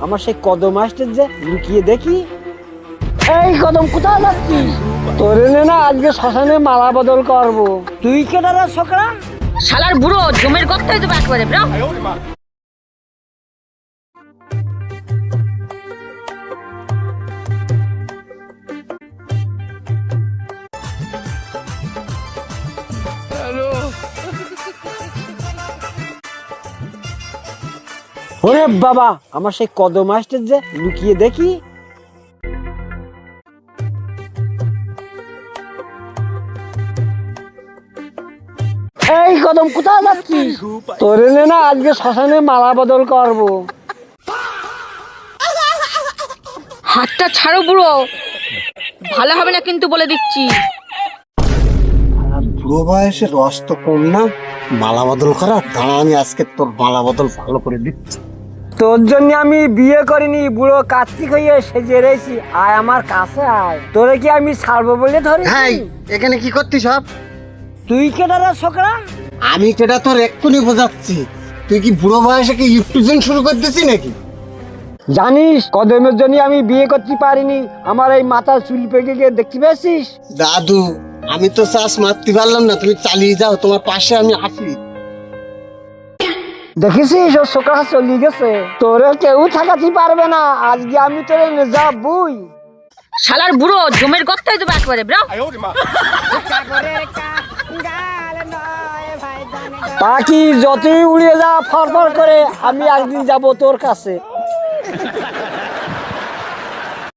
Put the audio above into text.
আমার সেই কদম আসতে যে লুকিয়ে দেখি। এই কদম কোথায় যাচ্ছিস? তোরে না আজকে শ্মশানে মালা বদল করবো। তুই কেডা রে ছোকরা? শালার বুড়ো জমের গর্তায় তো একবারে ব্রো। ওরে বাবা, আমার সেই কদম আসতে যে লুকিয়ে দেখি। এই কদম কোথায় যাচ্ছিস? তোরে না আজকে শ্মশানে মালা বদল করবো। হাতটা ছাড়ো বুড়ো, ভালো হবে না কিন্তু বলে দিচ্ছি। বুড়ো বয়সে রস তো কম না, মালা বদল করা। দাঁড়া, আমি আজকে তোর মালা বদল ভালো করে দিচ্ছি। তোর জন্য আমি বিয়ে করিনি, বুড়ো কার্তিক হয়ে সেজে রয়েছি। আয় আমার কাছে আয়, তোরে কি আমি ছাড়বো বলে ধরি? হাই, এখানে কি করছিস সব? তুই কেডা রে ছোকরা? আমি কেটা তোর এক্ষুনি বোঝাচ্ছি। তুই কি বুড়ো বয়সে কি ইউটিউব শুরু করতেছি নাকি? জানিস কদমের জন্য আমি বিয়ে করতে পারিনি। আমার এই মাথার চুল পেকে গিয়ে দেখতে পেয়েছিস? দাদু, আমি তো চাষ মারতে পারলাম না, তুমি চালিয়ে যাও, তোমার পাশে আমি আসি। দেখেছিস ওর ছোকরা চলে গেছে, তোরে কেউ থাকাতে পারবে না। আজকে আমি তোরে নিয়ে যাবই। শালার বুড়ো জমের গর্তায় তো একবারে ব্রো। পাখি যতই উড়িয়ে যা ফরফর করে, আমি একদিন যাব তোর কাছে।